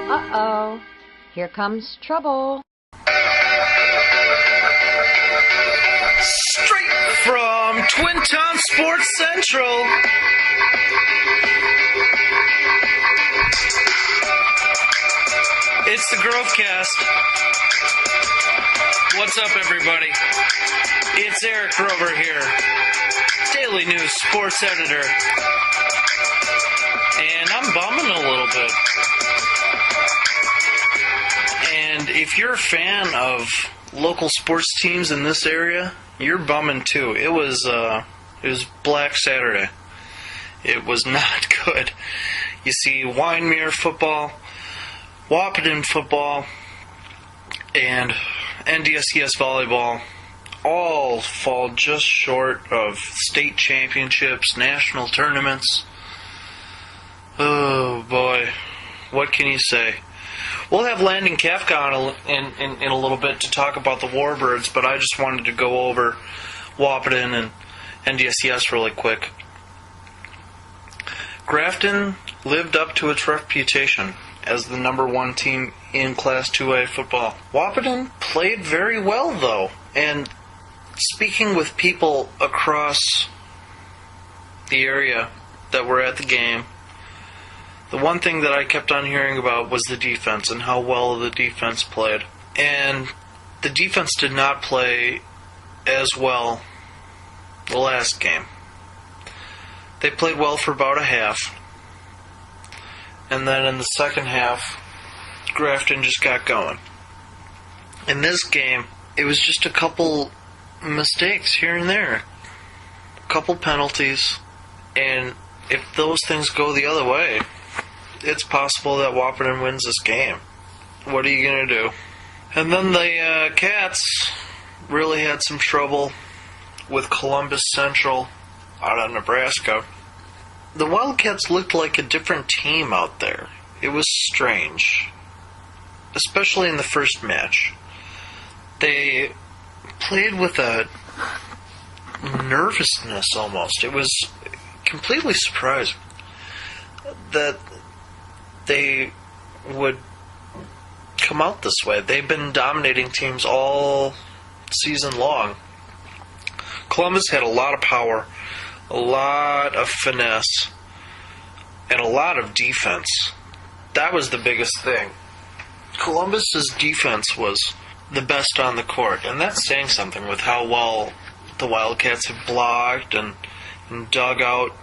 Uh-oh. Here comes trouble. Straight from Twin Town Sports Central. It's the Grovcast. What's up, everybody? It's Eric Grover here, Daily News Sports Editor. And I'm bumming a little bit. And if you're a fan of local sports teams in this area, you're bumming too. It was Black Saturday. It was not good. You see, Wyndmere football, Wahpeton football, and NDSCS volleyball all fall just short of state championships, national tournaments. Oh boy, what can you say? We'll have Landon Kafka on in a little bit to talk about the Warbirds, but I just wanted to go over Wahpeton and NDSCS really quick. Grafton lived up to its reputation as the number one team in Class 2A football. Wahpeton played very well, though, and speaking with people across the area that were at the game, the one thing that I kept on hearing about was the defense and how well the defense played. And the defense did not play as well the last game. They played well for about a half. And then in the second half, Grafton just got going. In this game, it was just a couple mistakes here and there. A couple penalties. And if those things go the other way, it's possible that Wahpeton wins this game. What are you going to do? And then the Cats really had some trouble with Columbus Central out of Nebraska. The Wildcats looked like a different team out there. It was strange, especially in the first match. They played with a nervousness almost. It was completely surprising that they would come out this way. They've been dominating teams all season long. Columbus had a lot of power, a lot of finesse, and a lot of defense. That was the biggest thing. Columbus's defense was the best on the court, and that's saying something with how well the Wildcats have blocked and dug out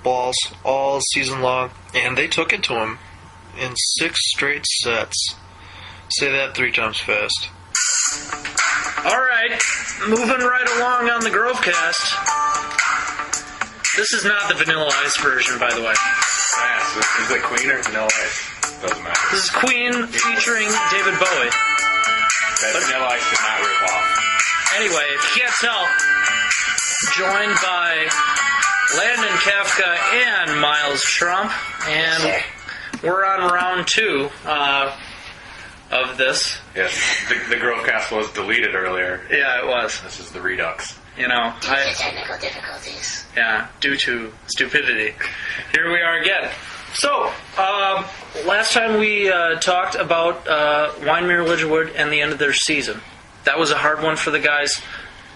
balls all season long, and they took it to them in 6 straight sets. Say that 3 times fast. Alright, moving right along on the Grovecast. This is not the Vanilla Ice version, by the way. Yeah, so is it Queen or Vanilla Ice? Doesn't matter. This is Queen featuring David Bowie. That Vanilla Ice did not rip off. Anyway, if you can't tell, joined by Landon Kafka and Miles Trump, and we're on round 2 of this. Yes, the Grovecast was deleted earlier. Yeah, it was. This is the Redux. You know, technical difficulties. Yeah, due to stupidity. Here we are again. So, last time we talked about Wyndmere Lidgerwood and the end of their season. That was a hard one for the guys.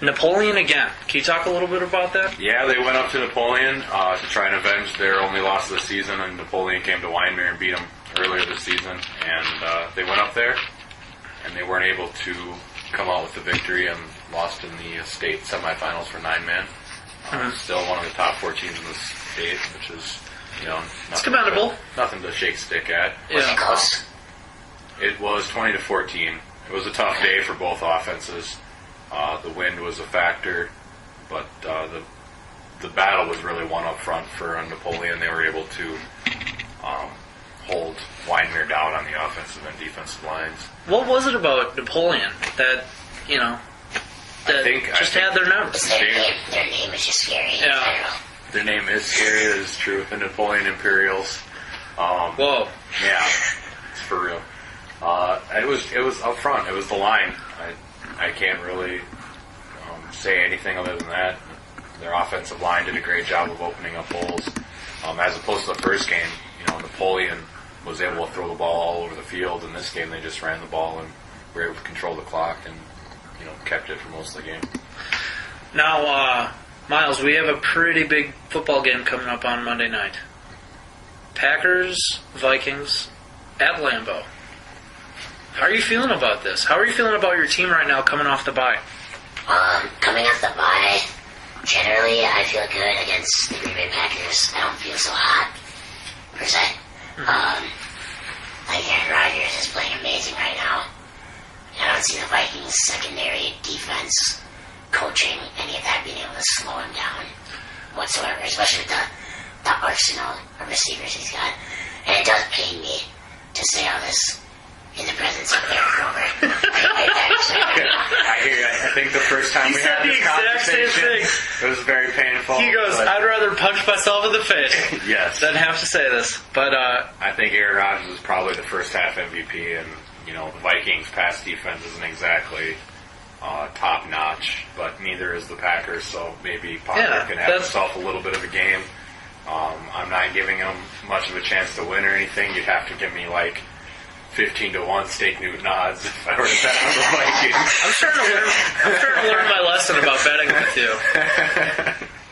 Napoleon again. Can you talk a little bit about that? Yeah, they went up to Napoleon to try and avenge their only loss of the season, and Napoleon came to Wyndmere and beat them earlier this season. And they went up there, and they weren't able to come out with the victory and lost in the state semifinals for 9-man. Still one of the top 4 teams in the state, which is, it's commendable. Nothing to shake stick at. Yeah. It was 20-14. It was a tough day for both offenses. The wind was a factor, but the battle was really won up front for Napoleon. They were able to hold Wyndmere down on the offensive and defensive lines. What was it about Napoleon that, had their numbers? Their name is just scary. Yeah. Their name is scary. That is true. The Napoleon Imperials. Whoa. Yeah, it's for real. It was up front. It was the line. I can't really say anything other than that. Their offensive line did a great job of opening up holes. As opposed to the first game, Napoleon was able to throw the ball all over the field. In this game, they just ran the ball and were able to control the clock and, kept it for most of the game. Now, Miles, we have a pretty big football game coming up on Monday night. Packers, Vikings, at Lambeau. How are you feeling about this? How are you feeling about your team right now coming off the bye? Coming off the bye, generally I feel good against the Green Bay Packers. I don't feel so hot, per se. Aaron Rodgers is playing amazing right now. I don't see the Vikings secondary defense coaching any of that being able to slow him down whatsoever, especially with the arsenal of receivers he's got. And it does pain me to say all this in the presence of Eric Grover. I hear you. I think the first time we had this conversation, it was very painful. He goes, I'd rather punch myself in the face yes. than have to say this. But I think Aaron Rodgers is probably the first half MVP, and the Vikings' pass defense isn't exactly top notch, but neither is the Packers. So maybe Potter can have himself a little bit of a game. I'm not giving him much of a chance to win or anything. You'd have to give me 15-1 stake Newton odds if I were to bet on the Vikings. I'm starting to learn my lesson about betting with you.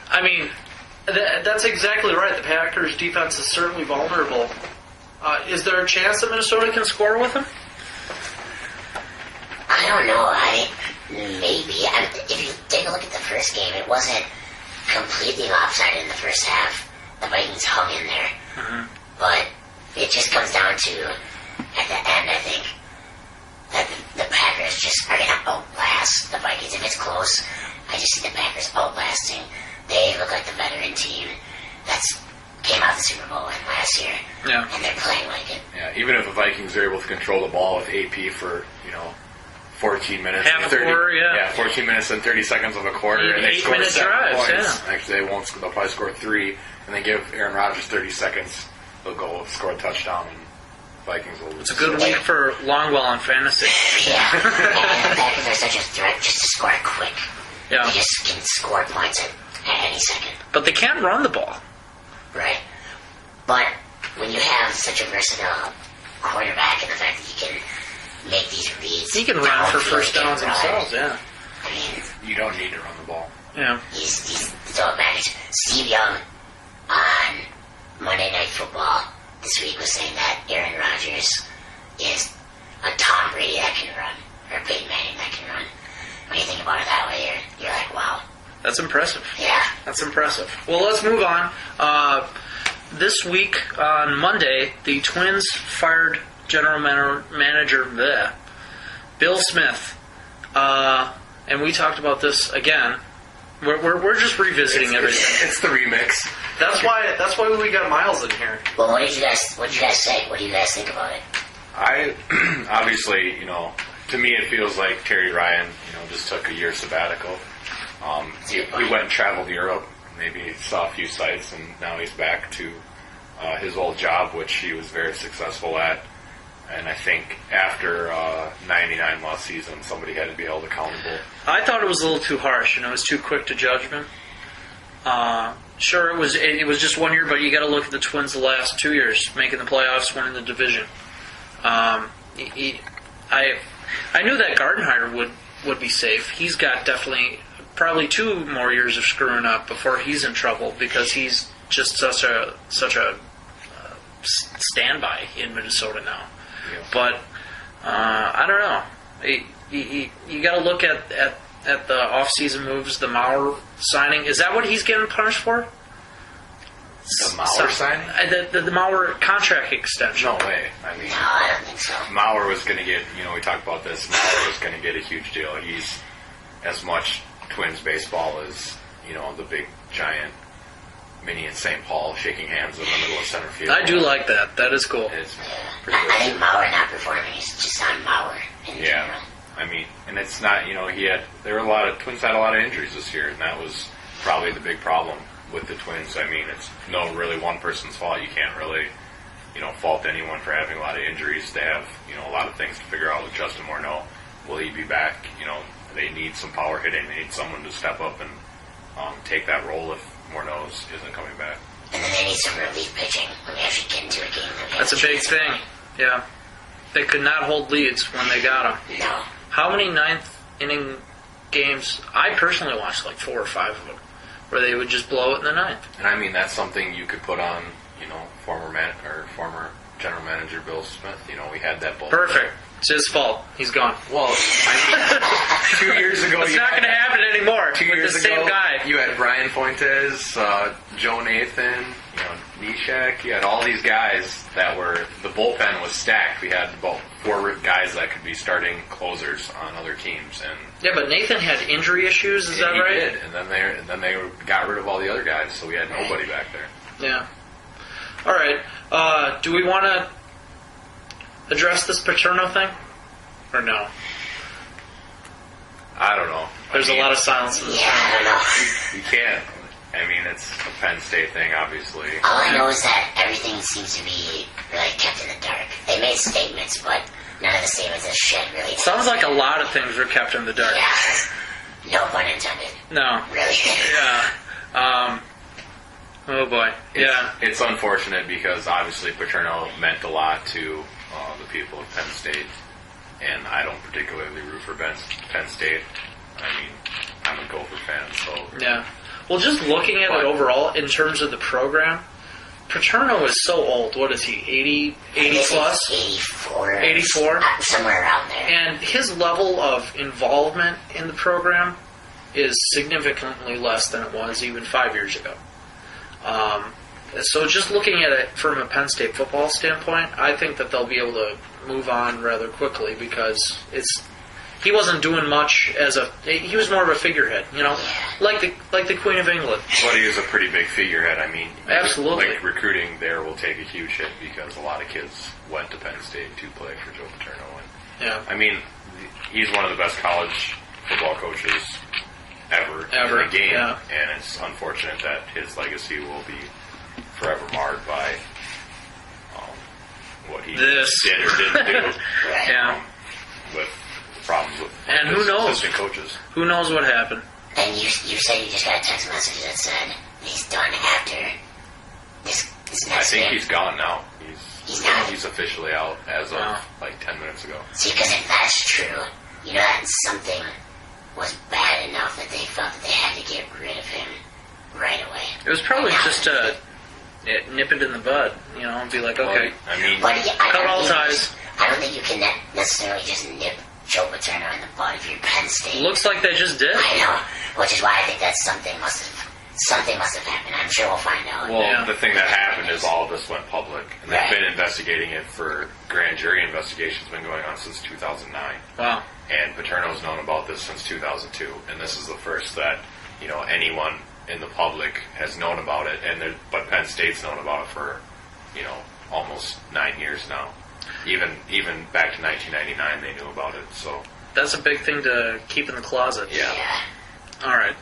I mean, that's exactly right. The Packers' defense is certainly vulnerable. Is there a chance that Minnesota can score with them? I don't know. Maybe. If you take a look at the first game, it wasn't completely lopsided in the first half. The Vikings hung in there. Mm-hmm. But it just comes down to, at the end, I think, that the Packers just are going to outlast the Vikings. If it's close, I just see the Packers outlasting. They look like the veteran team that's came out the Super Bowl in last year. Yeah. And they're playing like it. Yeah, even if the Vikings are able to control the ball with AP for, 14 minutes half and 30 quarter, yeah, 14 minutes and 30 seconds of a quarter, and they score 7 points. Yeah. Actually, they'll probably score 3, and they give Aaron Rodgers 30 seconds. They'll go score a touchdown, and Vikings will lose. It's a good week for Longwell on fantasy. Yeah, and the Packers are such a threat just to score quick. Yeah. They just can score points at any second. But they can't run the ball. Right. But when you have such a versatile quarterback and the fact that you can make these reads... He can run for first downs himself, yeah. I mean... You don't need to run the ball. Yeah. He's the dog package. Steve Young on Monday Night Football this week was saying that Aaron Rodgers is a Tom Brady that can run, or a Peyton Manning that can run. When you think about it that way, you're like, wow. That's impressive. Yeah. That's impressive. Well, let's move on. This week, on Monday, the Twins fired general manager Bill Smith. And we talked about this again. We're just revisiting everything. It's the remix. That's why we got Miles in here. Well, what did you guys say? What do you guys think about it? I obviously, to me it feels like Terry Ryan, just took a year sabbatical. He went and traveled Europe, maybe saw a few sites, and now he's back to his old job, which he was very successful at. And I think after 99 loss season, somebody had to be held accountable. I thought it was a little too harsh, and it was too quick to judgment. Sure, it was just 1 year, but you got to look at the Twins the last 2 years, making the playoffs, winning the division. I knew that Gardenhire would be safe. He's got probably 2 more years of screwing up before he's in trouble because he's just such a standby in Minnesota now. Yeah. But I don't know. You got to look at the off-season moves, the Mauer signing. Is that what he's getting punished for? The Mauer signing? The Mauer contract extension. No way. No, I don't think so. Mauer was going to get, we talked about this, Mauer was going to get a huge deal. He's as much Twins baseball as, the big, giant Minnie and St. Paul shaking hands in the middle of center field. I do like that. That is cool. I think Mauer not performing is just on Mauer in general. I mean, and it's not, Twins had a lot of injuries this year, and that was probably the big problem with the Twins. I mean, it's no really one person's fault. You can't really, fault anyone for having a lot of injuries. They have, a lot of things to figure out with Justin Morneau. Will he be back? They need some power hitting. They need someone to step up and take that role if Morneau isn't coming back. I And then they need some relief pitching when they actually get into a game. That's a big thing. Yeah. They could not hold leads when they got them. No. How many ninth inning games? I personally watched like 4 or 5 of them, where they would just blow it in the ninth. And I mean, that's something you could put on, former general manager Bill Smith. We had that bullpen. Perfect. It's his fault. He's gone. Well, 2 years ago, It's not going to happen anymore. 2 years with the ago, same guy. You had Brian Fuentes, Joe Nathan, Nishak. You had all these guys that were. The bullpen was stacked. We had about 4 guys that could be starting closers on other teams, and Yeah, but Nathan had injury issues. Is that he right? did. And then they got rid of all the other guys, so we had nobody back there. Yeah. All right. Do we want to address this Paterno thing, or no? I don't know. There's a lot of silence in this Yeah, I don't know. You can't. I mean, it's a Penn State thing, obviously. All I know is that everything seems to be really kept in the dark. They made statements, but none of the statements have shed really. Sounds like a lot of things were kept in the dark. Yeah. No pun intended. No. Really. Yeah. Oh boy. Yeah. It's unfortunate because obviously Paterno meant a lot to the people of Penn State, and I don't particularly root for Penn State. I mean, I'm a Gopher fan, so Yeah. Well, just looking at it overall in terms of the program, Paterno is so old. What is he? 80 plus? 84. 84? Somewhere around there. And his level of involvement in the program is significantly less than it was even 5 years ago. So just looking at it from a Penn State football standpoint, I think that they'll be able to move on rather quickly because he wasn't doing much he was more of a figurehead, like the Queen of England. but he was a pretty big figurehead. I mean, Absolutely. like recruiting there will take a huge hit because a lot of kids went to Penn State to play for Joe Paterno. And, Yeah. I mean, he's one of the best college football coaches ever in the game, yeah. and it's unfortunate that his legacy will be forever marred by what he did or didn't do. Yeah. With problems with And who his knows? assistant coaches. Who knows what happened? And you said you just got a text message that said he's done after this I next think game. he's gone now. He's out. He's officially out as of Wow. like 10 minutes ago. See, because if that's true, that something was bad enough that they felt that they had to get rid of him right away. It was probably just to nip it in the bud, and be like, okay, Well, I mean, But cut all ties. I don't think you can necessarily just nip Joe Paterno in the bud if you're Penn State. Looks like they just did. I know, which is why I think that something must have happened. I'm sure we'll find out. well, Yeah. the thing that happened is all of this went public, and Right. they've been investigating it for grand jury investigations. Been going on since 2009, Wow. and Paterno's known about this since 2002, and this is the first that anyone in the public has known about it, but Penn State's known about it for almost 9 years now. Even back to 1999, they knew about it. So That's a big thing to keep in the closet. yeah. All right.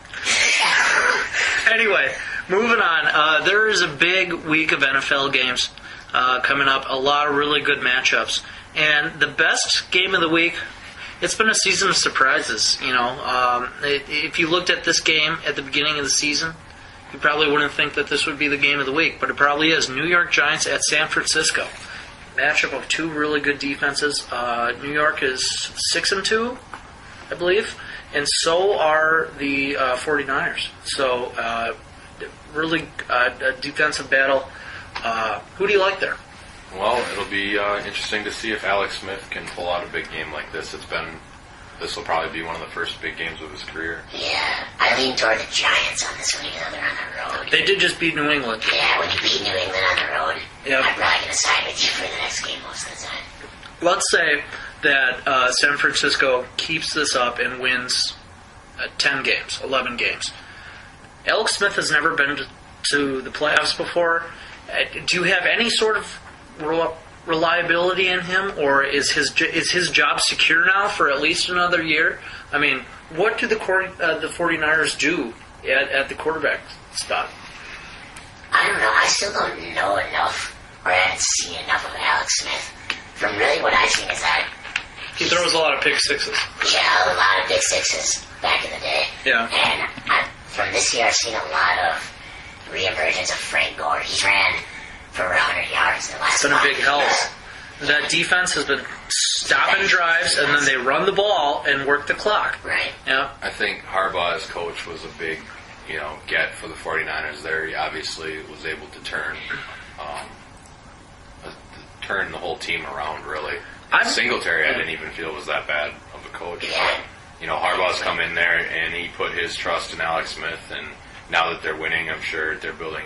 Anyway, moving on. There is a big week of NFL games coming up. A lot of really good matchups. And the best game of the week, it's been a season of surprises. If you looked at this game at the beginning of the season, you probably wouldn't think that this would be the game of the week, but it probably is. New York Giants at San Francisco. Matchup of two really good defenses. New York is 6-2, I believe, and so are the 49ers. So really a defensive battle. Who do you like there? Well, it'll be interesting to see if Alex Smith can pull out a big game like this. This will probably be one of the first big games of his career. Yeah, I lean toward the Giants on this one, even though they're on the road. They did just beat New England. Yeah, when you beat New England on the road, Yep. I'm probably going to side with you for the next game most of the time. Let's say that San Francisco keeps this up and wins 10 games, 11 games. Alex Smith has never been to the playoffs before. Do you have any sort of reliability in him, or is his job secure now for at least another year? I mean, what do the 49ers do at the quarterback spot? I don't know. I still don't know enough, or I haven't seen enough of Alex Smith. From really what I've seen is that He throws a lot of pick sixes. a lot of big sixes back in the day. Yeah. And from this year, I've seen a lot of reemergence of Frank Gore. He's ran for over 100 yards in the last It's been a big help. That defense has been stopping drives, and then they run the ball and work the clock. Right. Yeah. I think Harbaugh as coach was a big, get for the 49ers there. He obviously was able to turn the whole team around, really. Singletary, I didn't even feel was that bad of a coach. Yeah. Harbaugh's come in there, and he put his trust in Alex Smith, and now that they're winning, I'm sure they're building,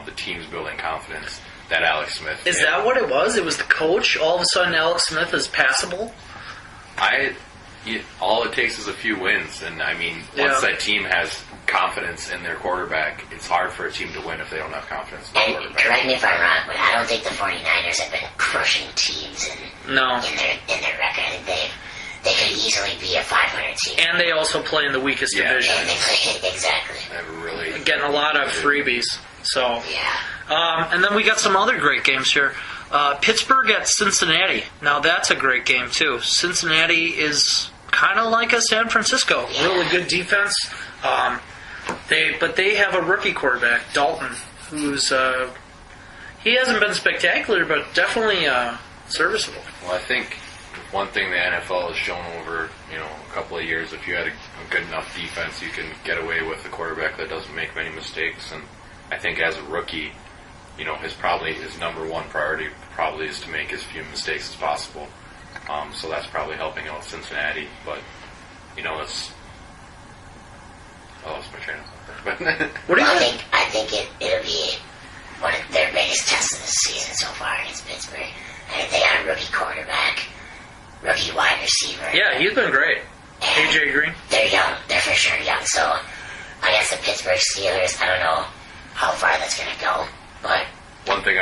the team's building confidence that Alex Smith Is that what it was? It was the coach? All of a sudden, Alex Smith is passable? All it takes is a few wins, and once that team has confidence in their quarterback, it's hard for a team to win if they don't have confidence in their And quarterback. correct me if I'm wrong, but I don't think the 49ers have been crushing teams in their record. I think they could easily be a 500 team. And they also play in the weakest division. And they play, exactly. Never really Getting a lot of freebies. So, Yeah. and then we got some other great games here. Pittsburgh at Cincinnati. Now that's a great game too. Cincinnati is kind of like a San Francisco. Really good defense. But they have a rookie quarterback, Dalton, who's he hasn't been spectacular, but definitely serviceable. Well, I think one thing the NFL has shown over a couple of years, if you had a good enough defense, you can get away with a quarterback that doesn't make many mistakes. And I think as a rookie, his number one priority probably is to make as few mistakes as possible. So that's probably helping out Cincinnati. But it's I lost my train of thought there. What do you Well, think? I think it'll be one of their biggest tests of the season so far against Pittsburgh. I think they got a rookie quarterback, rookie wide receiver. Yeah, he's been great. AJ Green. They're young. They're for sure young. So against the Pittsburgh Steelers, I don't know how far that's going to go. But One thing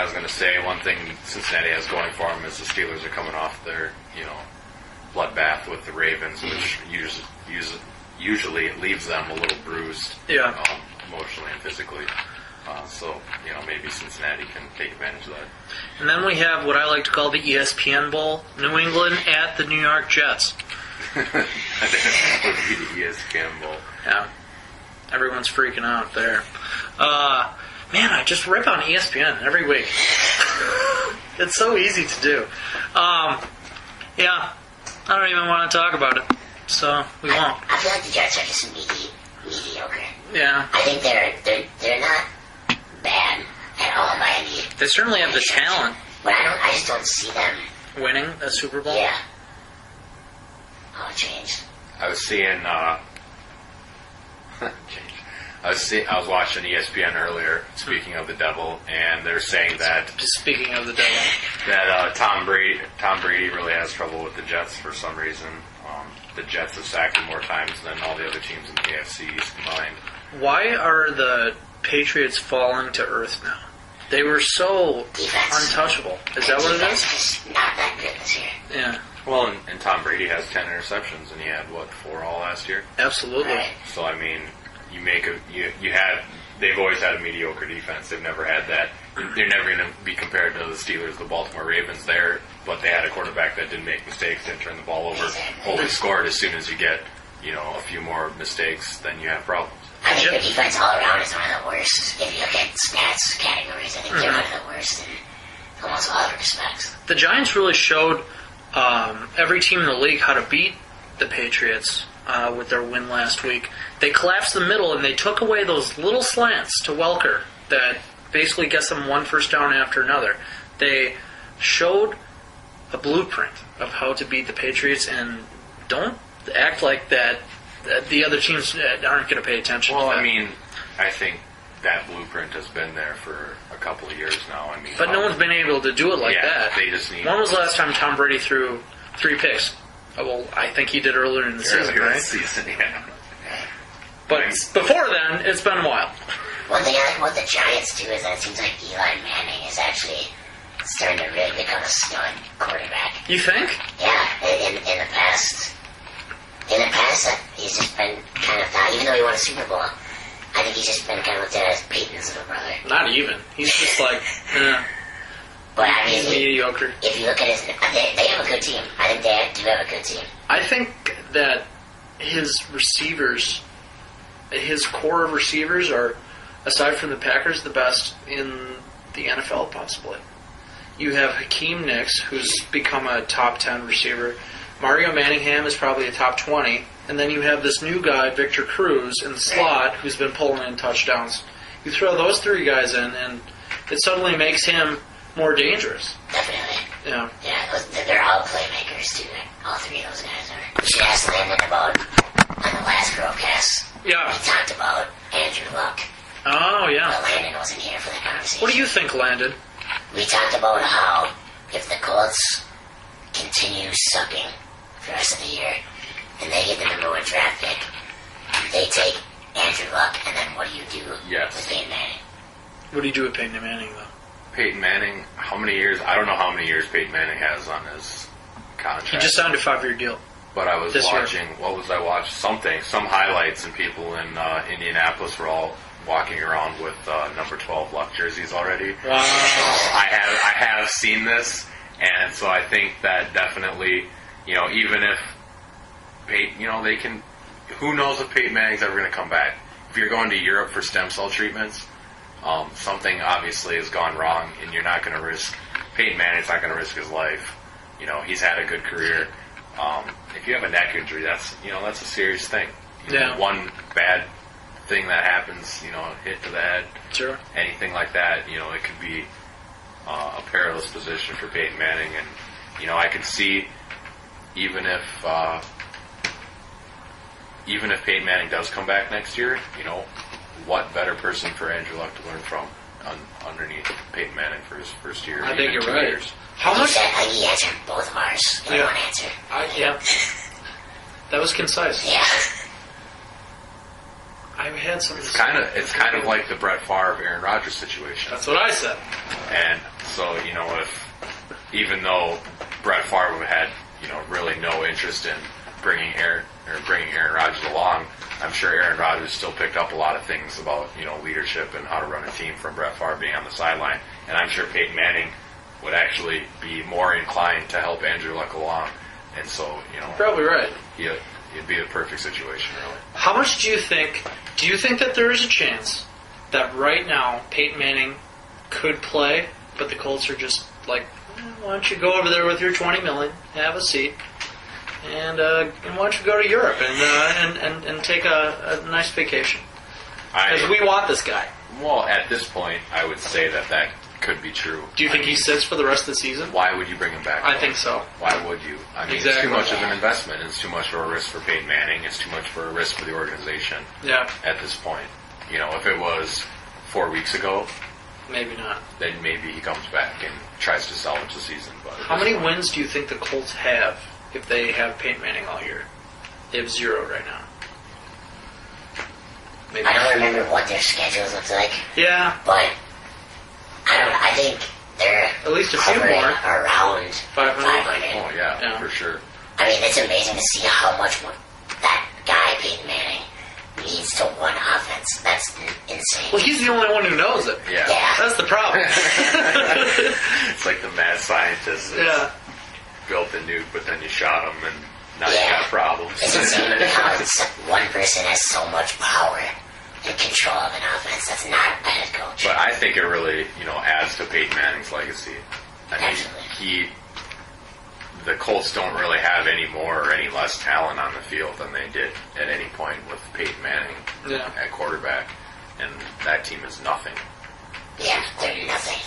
Cincinnati has going for them is the Steelers are coming off their, bloodbath with the Ravens, which usually it leaves them a little bruised, emotionally and physically. So maybe Cincinnati can take advantage of that. And then we have what I like to call the ESPN Bowl, New England at the New York Jets. I think that would be the ESPN Bowl. Yeah. Everyone's freaking out there. Man, I just rip on ESPN every week. It's so easy to do. Yeah, I don't even want to talk about it, so we won't. I feel like the Jets are just mediocre. Yeah. I think they're not bad at all by any. They certainly have the talent. But I just don't see them. Winning a Super Bowl? Yeah. Oh, it changed. I was seeing. I was watching ESPN earlier. Speaking of the devil, and they're saying that Just speaking of the devil. that Tom Brady really has trouble with the Jets for some reason. The Jets have sacked him more times than all the other teams in the AFC East combined. Why are the Patriots falling to earth now? They were so untouchable. Is that what it is? Defense is not that good this year. Yeah, Well, and Tom Brady has 10 interceptions, and he had 4 all last year. absolutely. Right. So they've always had a mediocre defense. They've never had that. They're never going to be compared to the Steelers, the Baltimore Ravens there, but they had a quarterback that didn't make mistakes, didn't turn the ball over, only scored. As soon as you get, a few more mistakes, then you have problems. I think their defense all around is one of the worst. If you look at stats categories, I think they're one of the worst in almost all respects. The Giants really showed every team in the league how to beat the Patriots with their win last week. They collapsed the middle and they took away those little slants to Welker that basically gets them one first down after another. They showed a blueprint of how to beat the Patriots, and don't act like that the other teams aren't going to pay attention to that. I think that blueprint has been there for a couple of years now. But no one's been able to do it like that. They just need. When was the last time Tom Brady threw 3 picks? Well, I think he did earlier in the season, earlier right? this season, yeah. But before then, it's been a while. One thing I like about the Giants, too, is that it seems like Eli Manning is actually starting to really become a stud quarterback. You think? Yeah, in the past, he's just been kind of thought, even though he won a Super Bowl, I think he's just been kind of looked at as Peyton's little brother. Not even. He's just like, But he's mediocre. if you look at they have a good team. I think they do have a good team. I think that his receivers, his core of receivers are aside from the Packers, the best in the NFL, possibly. You have Hakeem Nicks, who's become a top 10 receiver. Mario Manningham is probably a top 20. And then you have this new guy, Victor Cruz, in the slot, who's been pulling in touchdowns. You throw those three guys in, and it suddenly makes him more dangerous. Definitely. Yeah. Yeah, they're all playmakers, too. All three of those guys are. We should ask Landon about, on the last Grovcast, Yeah. we talked about Andrew Luck. Oh, yeah. But Landon wasn't here for the conversation. What do you think, Landon? We talked about how if the Colts continue sucking for the rest of the year and they get the number 1 draft pick, they take Andrew Luck, and then what do you do with Peyton Manning? What do you do with Peyton Manning, though? Peyton Manning, how many years? I don't know how many years Peyton Manning has on his contract. He just signed a 5-year deal. But I was this watching, year. what was I watching? Some highlights, and people in Indianapolis were all walking around with number 12 Luck jerseys already. Wow. I have seen this, and so I think that definitely, even if Peyton, they can, who knows if Peyton Manning's ever going to come back. If you're going to Europe for stem cell treatments, something obviously has gone wrong, and you're not going to risk, Peyton Manning's not going to risk his life. He's had a good career. If you have a neck injury, that's a serious thing. One bad thing that happens, hit to the head, Sure. anything like that, it could be a perilous position for Peyton Manning. And, I could see even if Peyton Manning does come back next year, what better person for Andrew Luck to learn from underneath Peyton Manning for his first year? I think you're 2 right. years. How much? He answered both of ours in one answer. Yeah. That was concise. Yeah. I had something. It's kind of like the Brett Favre, Aaron Rodgers situation. That's what I said. And so, even though Brett Favre had, really no interest in bringing Aaron Rodgers along, I'm sure Aaron Rodgers still picked up a lot of things about, leadership and how to run a team from Brett Favre being on the sideline. And I'm sure Peyton Manning would actually be more inclined to help Andrew Luck along. And so, Probably right. it'd be the perfect situation, really. How much do you think that there is a chance that right now Peyton Manning could play, but the Colts are just like, why don't you go over there with your $20 million, have a seat, and why don't you go to Europe and take a nice vacation? Because we want this guy. Well, at this point, I would say that could be true. Do you think he sits for the rest of the season? Why would you bring him back? I think so. Why would you? I mean, Exactly. It's too much of an investment. It's too much of a risk for Peyton Manning. It's too much for a risk for the organization. Yeah. At this point, if it was 4 weeks ago, Maybe not. then maybe he comes back and tries to salvage the season. But How many wins do you think the Colts have if they have Peyton Manning all year? They have 0 right now. Maybe. I don't remember what their schedule looks like, Yeah. but I think they're At least a few hovering more. around 500. 500. Oh yeah, Yeah. for sure. I mean, it's amazing to see how much that guy, Peyton Manning, needs to one offense. That's insane. Well, he's the only one who knows it. Yeah. That's the problem. It's like the mad scientist that Yeah. built the nuke, but then you shot him, and now you Yeah. got problems. It's insane how one person has so much power and control of an offense. That's not a head coach. But I think it really, adds to Peyton Manning's legacy. I mean, Absolutely. the Colts don't really have any more or any less talent on the field than they did at any point with Peyton Manning at quarterback, and that team is nothing. Yeah, they're nothing.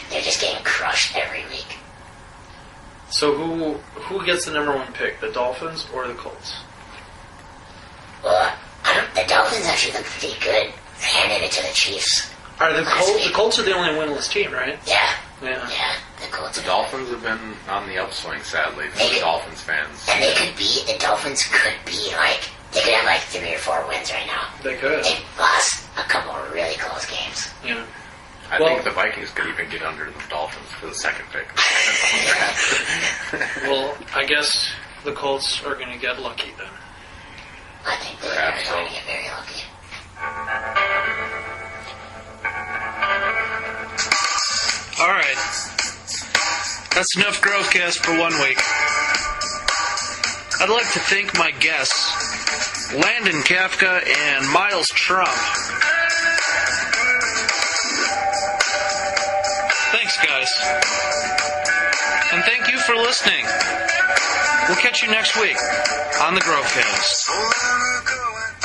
They're just getting crushed every week. So who gets the number 1 pick, the Dolphins or the Colts? Well, the Dolphins actually look pretty good. Handed it to the Chiefs. Are the Colts are the only winless team, right? Yeah. Yeah. Yeah, the Colts. The Dolphins have been on the upswing, sadly, for the Dolphins fans. And the Dolphins could be they could have 3 or 4 wins right now. They could. They lost a couple of really close games. Yeah. I think the Vikings could even get under the Dolphins for the second pick. Well, I guess the Colts are going to get lucky then. I think they're Perhaps going so. to get very lucky. All right. That's enough Grovcast for 1 week. I'd like to thank my guests, Landon Kafka and Miles Trump. Thanks, guys. And thank you for listening. We'll catch you next week on the Grovcast. So long ago.